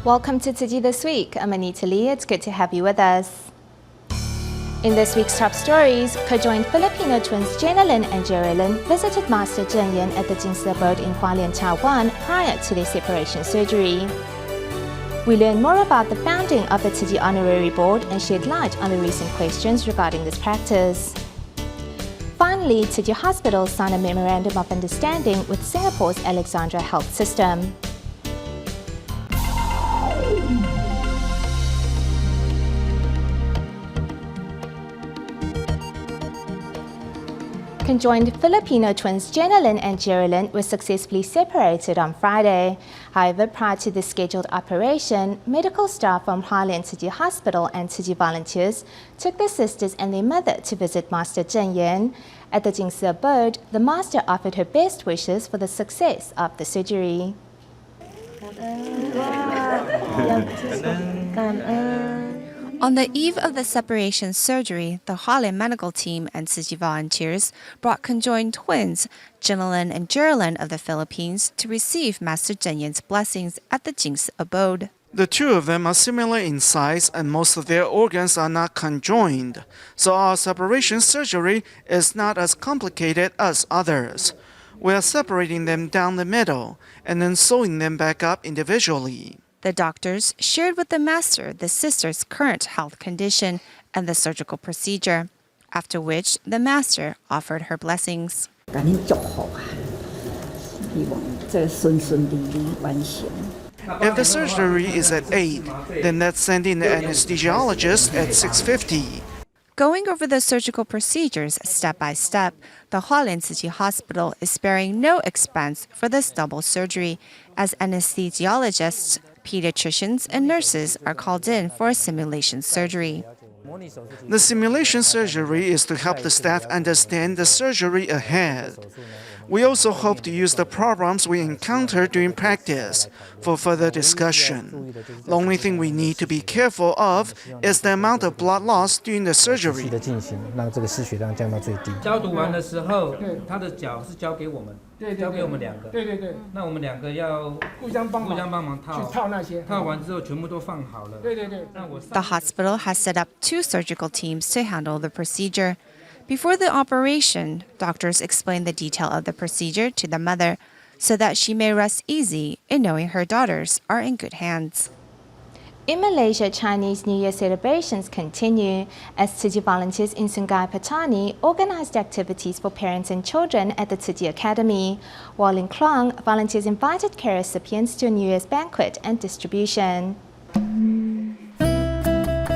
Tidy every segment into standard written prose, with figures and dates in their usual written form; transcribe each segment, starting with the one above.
Welcome to Tzu Chi This Week. I'm Anita Lee. It's good to have you with us. In this week's top stories, conjoined Filipino twins Jennylyn and Jerrylyn visited Master Cheng at the Jing Si Abode in Hualien, Taiwan prior to their separation surgery. We learn more about the founding of the Tzu Chi Honorary Board and shed light on the recent questions regarding this practice. Finally, Tzu Chi Hospital signed a memorandum of understanding with Singapore's Alexandra Health System. Conjoined Filipino twins Jennylyn and Jerrylyn were successfully separated on Friday. However, prior to the scheduled operation, medical staff from Hualien Tzu Chi Hospital and Tzu Chi volunteers took their sisters and their mother to visit Master Cheng. At the Jing Si Abode, the master offered her best wishes for the success of the surgery. On the eve of the separation surgery, the Hualien medical team and Tzu Chi volunteers brought conjoined twins, Jennylyn and Jerrylyn of the Philippines, to receive Master Cheng's blessings at the Jing Si Abode. The two of them are similar in size and most of their organs are not conjoined, so our separation surgery is not as complicated as others. We are separating them down the middle and then sewing them back up individually. The doctors shared with the master the sisters' current health condition and the surgical procedure, after which the master offered her blessings. If the surgery is at 8, then let's send in the anesthesiologist at 6:50. Going over the surgical procedures step by step, the Hualien Tzu Chi Hospital is sparing no expense for this double surgery, as anesthesiologists, pediatricians, and nurses are called in for a simulation surgery. The simulation surgery is to help the staff understand the surgery ahead. We also hope to use the problems we encounter during practice for further discussion. The only thing we need to be careful of is the amount of blood loss during the surgery. 消毒完的时候，他的脚是交给我们，交给我们两个。那我们两个要互相帮忙套那些，套完之后全部都放好了。The hospital has set up 2 surgical teams to handle the procedure. Before the operation, doctors explain the detail of the procedure to the mother so that she may rest easy in knowing her daughters are in good hands. In Malaysia, Chinese New Year celebrations continue as Tzu Chi volunteers in Sungai Petani organized activities for parents and children at the Tzu Chi Academy, while in Klang, volunteers invited care recipients to a New Year's banquet and distribution.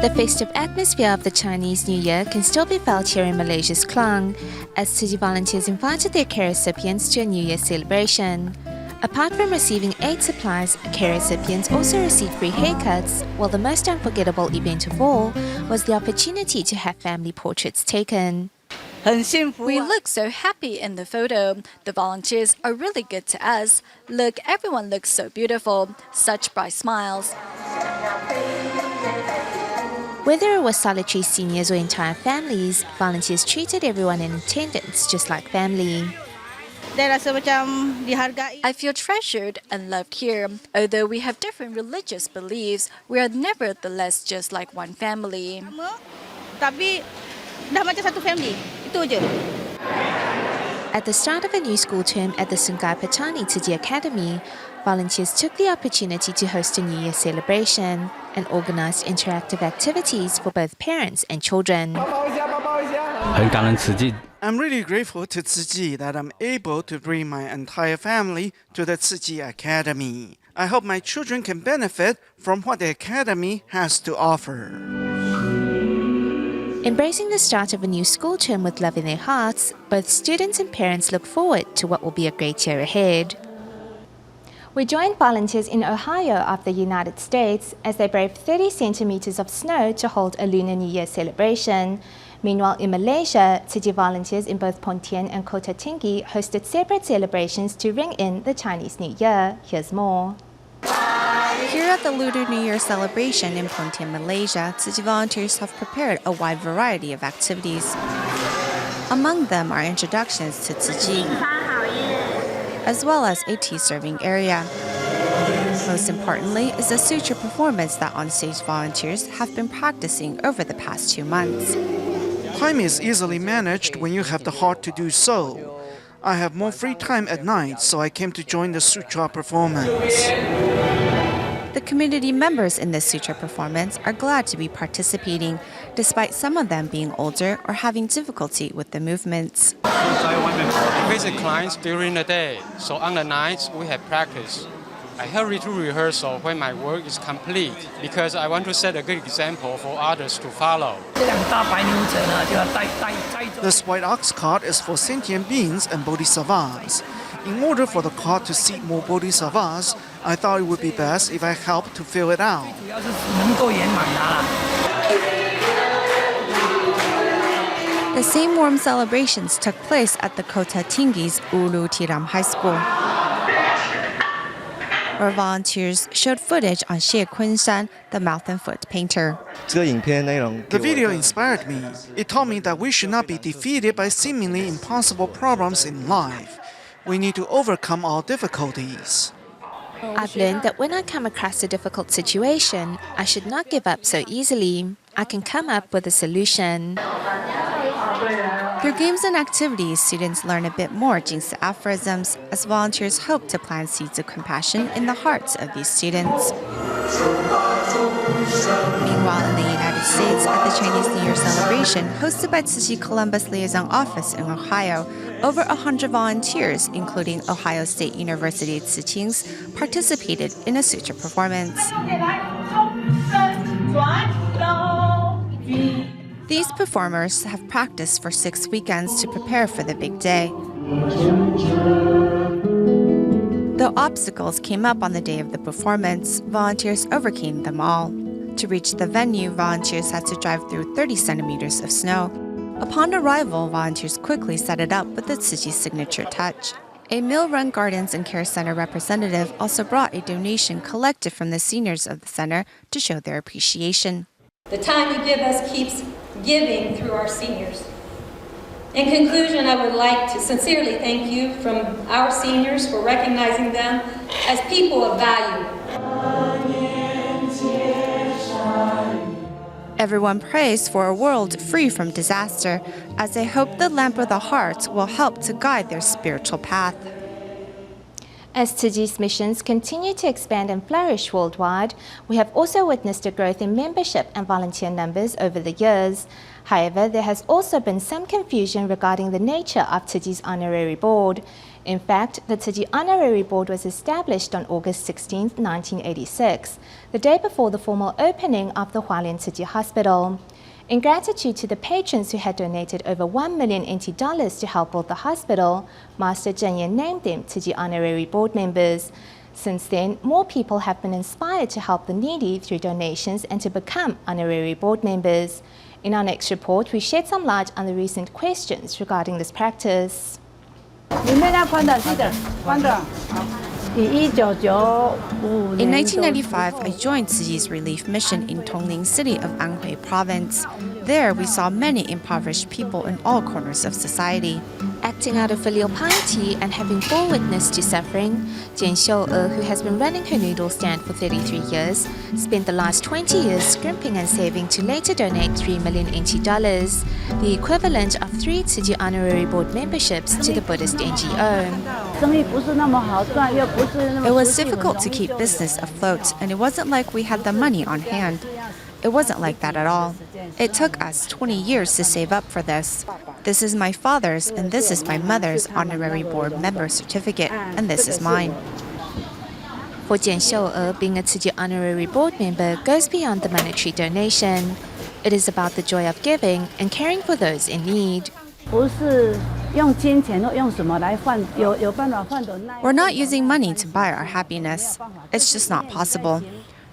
The festive atmosphere of the Chinese New Year can still be felt here in Malaysia's Klang, as Tzu Chi volunteers invited their care recipients to a New Year celebration. Apart from receiving aid supplies, care recipients also received free haircuts, while the most unforgettable event of all was the opportunity to have family portraits taken. We look so happy in the photo. The volunteers are really good to us. Look, everyone looks so beautiful. Such bright smiles. Whether it was solitary seniors or entire families, volunteers treated everyone in attendance just like family. I feel treasured and loved here. Although we have different religious beliefs, we are nevertheless just like one family. At the start of a new school term at the Sungai Petani Tzu Chi Academy, volunteers took the opportunity to host a New Year celebration and organized interactive activities for both parents and children. I'm really grateful to Tzu Chi that I'm able to bring my entire family to the Tzu Chi Academy. I hope my children can benefit from what the Academy has to offer. Embracing the start of a new school term with love in their hearts, both students and parents look forward to what will be a great year ahead. We joined volunteers in Ohio of the United States as they braved 30 centimeters of snow to hold a Lunar New Year celebration. Meanwhile, in Malaysia, Tzu Chi volunteers in both Pontian and Kota Tinggi hosted separate celebrations to ring in the Chinese New Year. Here's more. Here at the Lunar New Year celebration in Pontian, Malaysia, Tzu Chi volunteers have prepared a wide variety of activities. Among them are introductions to Tzu Chi, as well as a tea serving area. Most importantly is the suture performance that on-stage volunteers have been practicing over the past 2 months. Time is easily managed when you have the heart to do so. I have more free time at night, so I came to join the sutra performance. The community members in this suture performance are glad to be participating, despite some of them being older or having difficulty with the movements. I visit clients during the day, so on the nights we have practice. I hurry to rehearsal when my work is complete because I want to set a good example for others to follow. This white ox cart is for sentient beings and bodhisattvas. In order for the cart to seat more bodhisattvas, I thought it would be best if I helped to fill it out. The same warm celebrations took place at the Kota Tinggi's Ulu Tiram High School, where volunteers showed footage on Xie Kunshan, the mouth and foot painter. The video inspired me. It taught me that we should not be defeated by seemingly impossible problems in life. We need to overcome all difficulties. I've learned that when I come across a difficult situation, I should not give up so easily. I can come up with a solution. Through games and activities, students learn a bit more Jing Si aphorisms as volunteers hope to plant seeds of compassion in the hearts of these students. Meanwhile, in the United States, at the Chinese New Year celebration hosted by Tzu Chi Columbus Liaison Office in Ohio, over 100 volunteers, including Ohio State University Tzu Ching's, participated in a suture performance. These performers have practiced for 6 weekends to prepare for the big day. Though obstacles came up on the day of the performance, volunteers overcame them all. To reach the venue, volunteers had to drive through 30 centimeters of snow. Upon arrival, volunteers quickly set it up with the Tzu Chi signature touch. A Mill-Run Gardens and Care Center representative also brought a donation collected from the seniors of the center to show their appreciation. The time you give us keeps giving through our seniors. In conclusion, I would like to sincerely thank you from our seniors for recognizing them as people of value. Everyone prays for a world free from disaster, as they hope the lamp of the heart will help to guide their spiritual path. As Tzu Chi's missions continue to expand and flourish worldwide, we have also witnessed a growth in membership and volunteer numbers over the years. However, there has also been some confusion regarding the nature of Tzu Chi's Honorary Board. In fact, the Tzu Chi Honorary Board was established on August 16, 1986, the day before the formal opening of the Hualien Tzu Chi Hospital. In gratitude to the patrons who had donated over 1 million NT dollars to help build the hospital, Master Cheng named them Tzu Chi Honorary Board members. Since then, more people have been inspired to help the needy through donations and to become honorary board members. In our next report, we shed some light on the recent questions regarding this practice. In 1995, I joined Tzu Chi's relief mission in Tongling City of Anhui Province. There, we saw many impoverished people in all corners of society. Acting out of filial piety and having bore witness to suffering, Jen Xiaoe, who has been running her noodle stand for 33 years, spent the last 20 years scrimping and saving to later donate 3 million NT dollars, the equivalent of 3 Tzu Chi Honorary Board memberships to the Buddhist NGO. It was difficult to keep business afloat, and it wasn't like we had the money on hand. It wasn't like that at all. It took us 20 years to save up for this. This is my father's, and this is my mother's honorary board member certificate, and this is mine. For Jen Xiaoe, being a Tzu Chi Honorary Board member goes beyond the monetary donation. It is about the joy of giving and caring for those in need. We're not using money to buy our happiness. It's just not possible.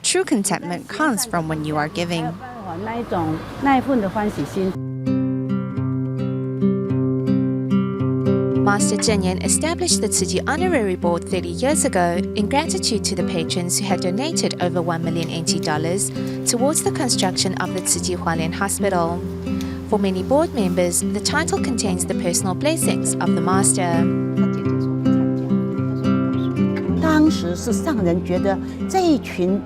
True contentment comes from when you are giving. Master Cheng established the Tzu Chi Honorary Board 30 years ago in gratitude to the patrons who had donated over 1 million NT dollars towards the construction of the Tzu Chi Hualien Hospital. For many board members, the title contains the personal blessings of the Master. 持是让人觉得这一群。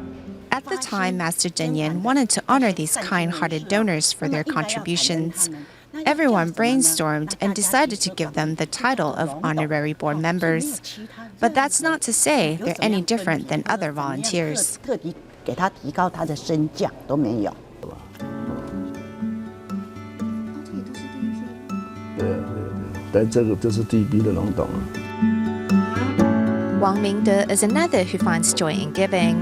At the time, Master Cheng wanted to honor these kind-hearted donors for their contributions. Everyone brainstormed and decided to give them the title of honorary board members. But that's not to say they're any different than other volunteers. 特地给他提高他的身价都没有。对，但这个就是第一批的龙董。 Wang Mingde is another who finds joy in giving.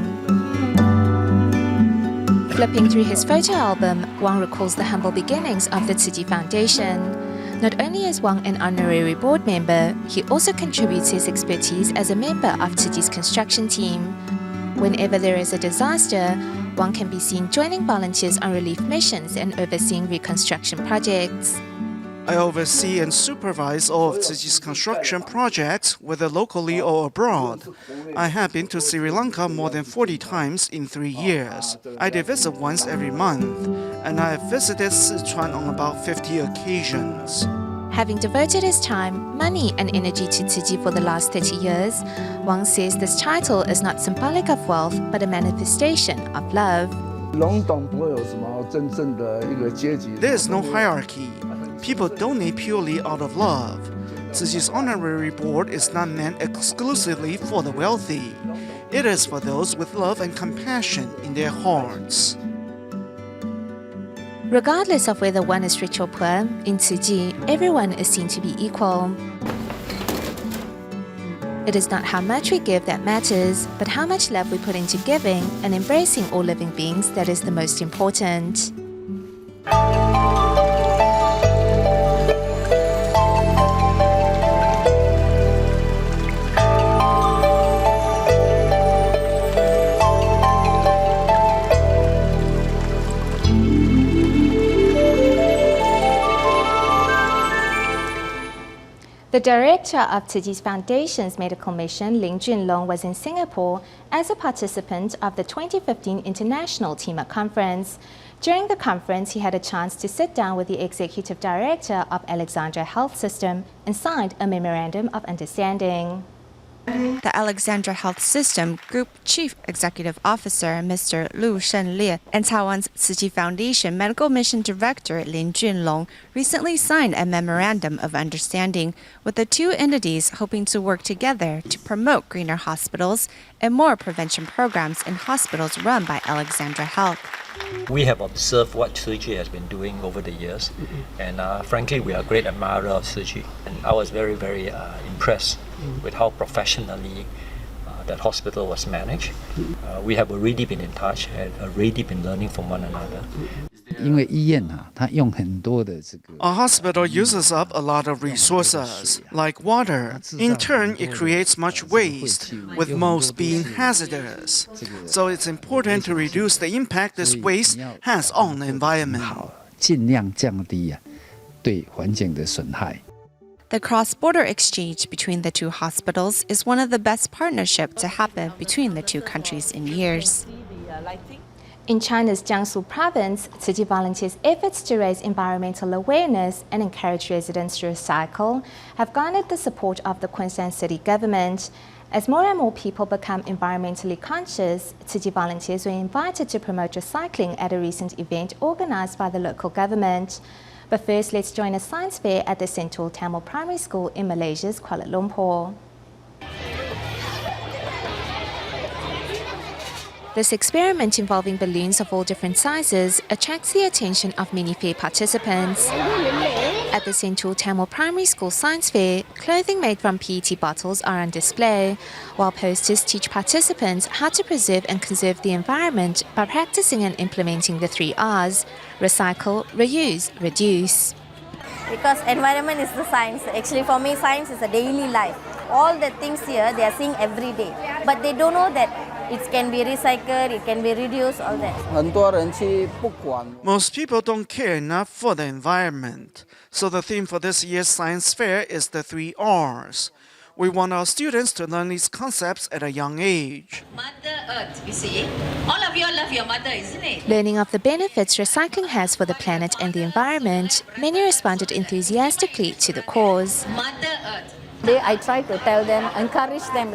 Flipping through his photo album, Wang recalls the humble beginnings of the Tzu Chi Foundation. Not only is Wang an honorary board member, he also contributes his expertise as a member of Tzu Chi's construction team. Whenever there is a disaster, Wang can be seen joining volunteers on relief missions and overseeing reconstruction projects. I oversee and supervise all of Tzu Chi's construction projects, whether locally or abroad. I have been to Sri Lanka more than 40 times in 3 years. I did visit once every month, and I have visited Sichuan on about 50 occasions. Having devoted his time, money, and energy to Tzu Chi for the last 30 years, Wang says this title is not symbolic of wealth, but a manifestation of love. There is no hierarchy. People donate purely out of love. Tzu Chi's honorary board is not meant exclusively for the wealthy. It is for those with love and compassion in their hearts. Regardless of whether one is rich or poor, in Tzu Chi, everyone is seen to be equal. It is not how much we give that matters, but how much love we put into giving and embracing all living beings that is the most important. The director of Tzu Chi's Foundation's medical mission, Ling Junlong, was in Singapore as a participant of the 2015 International Team-Up Conference. During the conference, he had a chance to sit down with the executive director of Alexandra Health System and signed a memorandum of understanding. The Alexandra Health System Group Chief Executive Officer Mr. Lu Shenlie and Taiwan's Tzu Chi Foundation Medical Mission Director Lin Junlong recently signed a memorandum of understanding with the two entities, hoping to work together to promote greener hospitals and more prevention programs in hospitals run by Alexandra Health. We have observed what Tzu Chi has been doing over the years, and frankly, we are great admirers of Tzu Chi. And I was very, very impressed with how professionally that hospital was managed. We have already been in touch and already been learning from one another. Our hospital uses up a lot of resources, like water. In turn, it creates much waste, with most being hazardous. So it's important to reduce the impact this waste has on the environment. The cross-border exchange between the two hospitals is one of the best partnerships to happen between the two countries in years. In China's Jiangsu province, Tzu Chi volunteers' efforts to raise environmental awareness and encourage residents to recycle have garnered the support of the Queensland city government. As more and more people become environmentally conscious, Tzu Chi volunteers were invited to promote recycling at a recent event organized by the local government. But first, let's join a science fair at the Central Tamil Primary School in Malaysia's Kuala Lumpur. This experiment involving balloons of all different sizes attracts the attention of many fair participants. At the Central Tamil Primary School Science Fair, clothing made from PET bottles are on display, while posters teach participants how to preserve and conserve the environment by practicing and implementing the 3 R's: recycle, reuse, reduce. Because environment is the science. Actually, for me, science is a daily life. All the things here, they are seeing every day. But they don't know that it can be recycled, it can be reduced, all that. Most people don't care enough for the environment. So the theme for this year's science fair is the 3 R's. We want our students to learn these concepts at a young age. Mother Earth, you see. All of you love your mother, isn't it? Learning of the benefits recycling has for the planet and the environment, many responded enthusiastically to the cause. Mother Earth. I try to tell them, encourage them.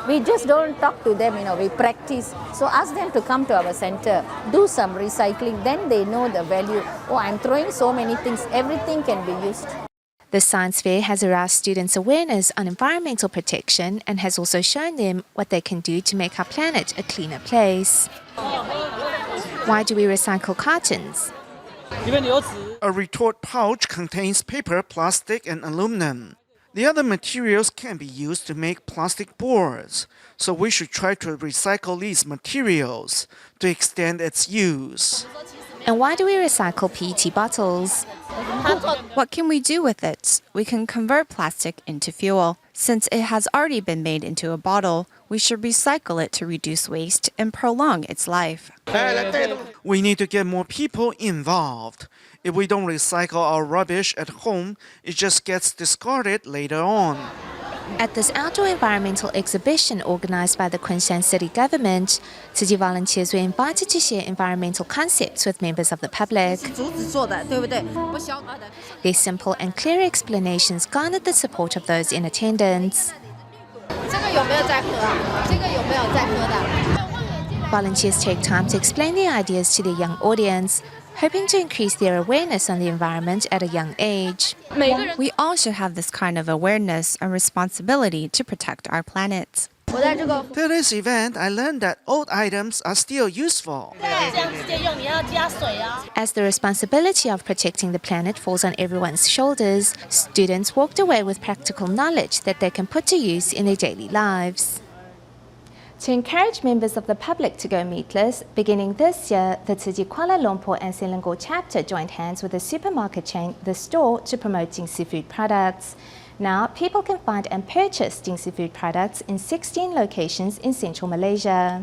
We just don't talk to them, we practice. So ask them to come to our center, do some recycling, then they know the value. Oh, I'm throwing so many things, everything can be used. The science fair has aroused students' awareness on environmental protection and has also shown them what they can do to make our planet a cleaner place. Why do we recycle cartons? A retort pouch contains paper, plastic, and aluminum. The other materials can be used to make plastic boards, so we should try to recycle these materials to extend its use. And why do we recycle PET bottles? What can we do with it? We can convert plastic into fuel. Since it has already been made into a bottle, we should recycle it to reduce waste and prolong its life. We need to get more people involved. If we don't recycle our rubbish at home, it just gets discarded later on. At this outdoor environmental exhibition organized by the Kunshan city government, Tzu Chi volunteers were invited to share environmental concepts with members of the public. Their simple and clear explanations garnered the support of those in attendance. Volunteers take time to explain their ideas to the young audience, hoping to increase their awareness on the environment at a young age. We all should have this kind of awareness and responsibility to protect our planet. Through this event, I learned that old items are still useful. As the responsibility of protecting the planet falls on everyone's shoulders, students walked away with practical knowledge that they can put to use in their daily lives. To encourage members of the public to go meatless, beginning this year, the Tzu Chi Kuala Lumpur and Selangor chapter joined hands with the supermarket chain The Store to promote Jing Si food products. Now, people can find and purchase Jing Si food products in 16 locations in central Malaysia.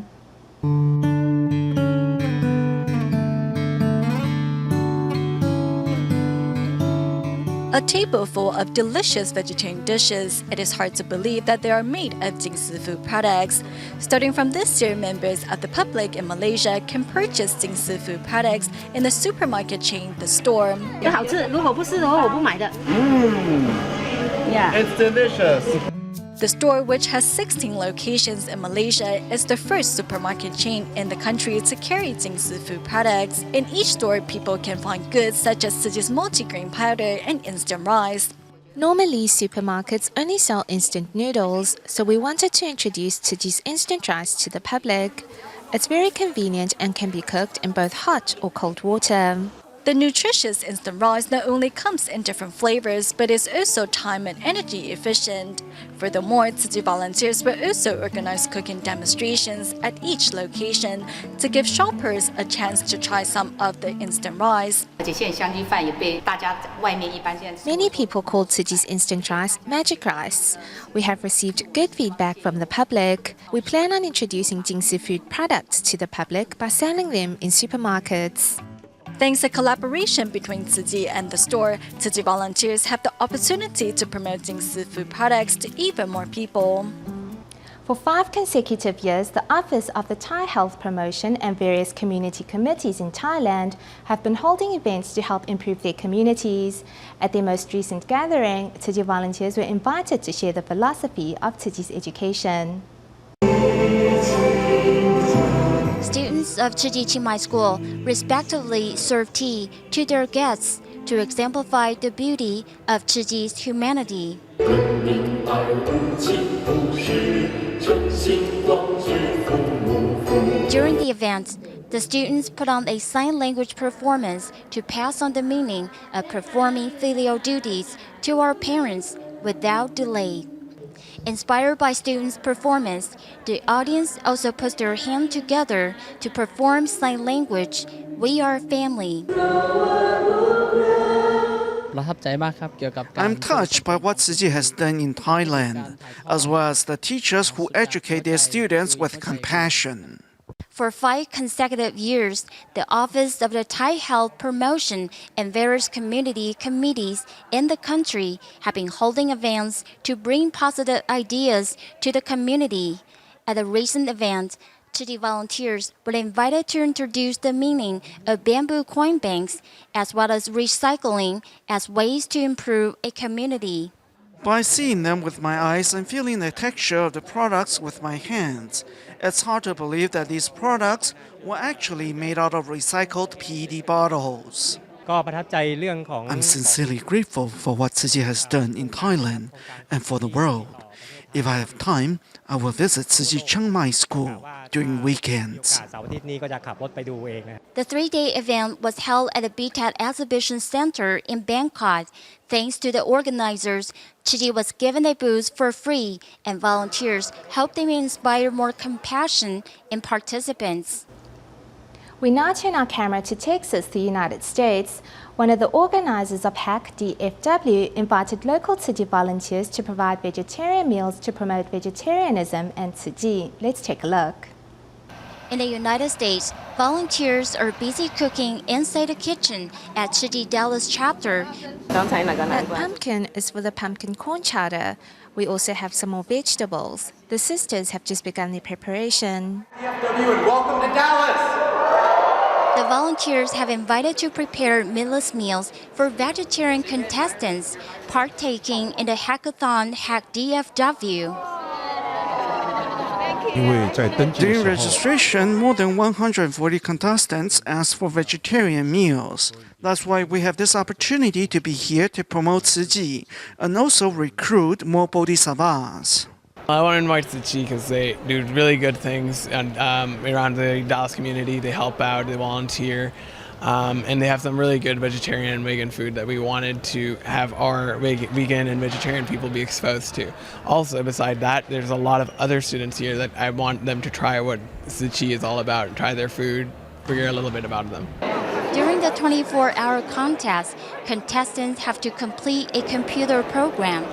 A table full of delicious vegetarian dishes. It is hard to believe that they are made of Jing Si food products. Starting from this year, members of the public in Malaysia can purchase Jing Si food products in the supermarket chain The Store. It's delicious. The store, which has 16 locations in Malaysia, is the first supermarket chain in the country to carry Jing Si food products. In each store, people can find goods such as Tzu Chi's multigrain powder and instant rice. Normally, supermarkets only sell instant noodles, so we wanted to introduce Tzu Chi's instant rice to the public. It's very convenient and can be cooked in both hot or cold water. The nutritious instant rice not only comes in different flavors, but is also time and energy efficient. Furthermore, Tzu Chi volunteers will also organize cooking demonstrations at each location to give shoppers a chance to try some of the instant rice. Many people call Tzu Chi's instant rice magic rice. We have received good feedback from the public. We plan on introducing Jing Si food products to the public by selling them in supermarkets. Thanks to collaboration between Tzu Chi and the store, Tzu Chi volunteers have the opportunity to promote Jing Si food products to even more people. For 5 consecutive years, the Office of the Thai Health Promotion and various community committees in Thailand have been holding events to help improve their communities. At their most recent gathering, Tzu Chi volunteers were invited to share the philosophy of Tzu Chi's education. Students of Tzu Chi Chiang Mai School respectively serve tea to their guests to exemplify the beauty of Tzu Chi's humanity. During the event, the students put on a sign language performance to pass on the meaning of performing filial duties to our parents without delay. Inspired by students' performance, the audience also puts their hands together to perform sign language, "We are family." I'm touched by what Tzu Chi has done in Thailand, as well as the teachers who educate their students with compassion. For 5 consecutive years, the Office of the Thai Health Promotion and various community committees in the country have been holding events to bring positive ideas to the community. At a recent event, Tzu Chi volunteers were invited to introduce the meaning of bamboo coin banks as well as recycling as ways to improve a community. By seeing them with my eyes and feeling the texture of the products with my hands, it's hard to believe that these products were actually made out of recycled PET bottles. I'm sincerely grateful for what Tzu Chi has done in Thailand and for the world. If I have time, I will visit Tzu Chi Chiang Mai School during weekends. The 3-day event was held at the BTAT Exhibition Center in Bangkok. Thanks to the organizers, Tzu Chi was given a booth for free, and volunteers helped them inspire more compassion in participants. We now turn our camera to Texas, the United States. One of the organizers of HACK DFW invited local Tzu Chi volunteers to provide vegetarian meals to promote vegetarianism and Tzu Chi. Let's take a look. In the United States, volunteers are busy cooking inside the kitchen at Tzu Chi Dallas chapter. That pumpkin is for the pumpkin corn chowder. We also have some more vegetables. The sisters have just begun the preparation. DFW and welcome to Dallas! The volunteers have invited to prepare meatless meals for vegetarian contestants partaking in the hackathon Hack DFW. During registration, more than 140 contestants asked for vegetarian meals. That's why we have this opportunity to be here to promote Tzu Chi and also recruit more bodhisattvas. I want to invite Tzu Chi because they do really good things and, around the Dallas community. They help out, they volunteer, and they have some really good vegetarian and vegan food that we wanted to have our vegan and vegetarian people be exposed to. Also, beside that, there's a lot of other students here that I want them to try what Tzu Chi is all about, try their food, figure a little bit about them. During the 24-hour contest, contestants have to complete a computer program,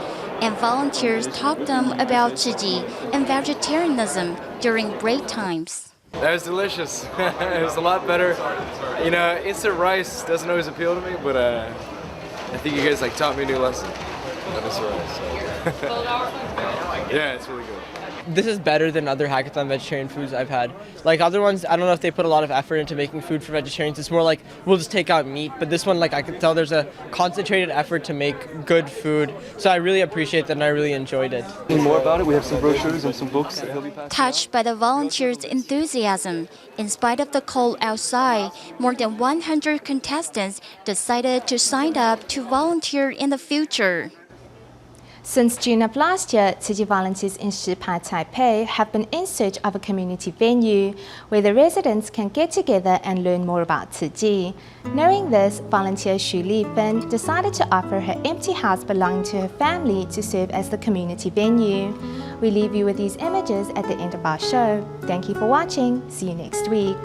and volunteers talk them about Tzu Chi and vegetarianism during break times. That was delicious. It was a lot better. You know, instant rice doesn't always appeal to me, but I think you guys taught me a new lesson. That was rice. So. Yeah, it's really good. This is better than other hackathon vegetarian foods I've had. Like other ones, I don't know if they put a lot of effort into making food for vegetarians. It's more like, we'll just take out meat. But this one, I can tell there's a concentrated effort to make good food. So I really appreciate that and I really enjoyed it. More about it, we have some brochures and some books that he'll be passing. Touched by the volunteers' enthusiasm, in spite of the cold outside, more than 100 contestants decided to sign up to volunteer in the future. Since June of last year, Tzu Chi volunteers in Shipai, Taipei have been in search of a community venue where the residents can get together and learn more about Tzu Chi. Knowing this, volunteer Xu Li-fen decided to offer her empty house belonging to her family to serve as the community venue. We leave you with these images at the end of our show. Thank you for watching. See you next week.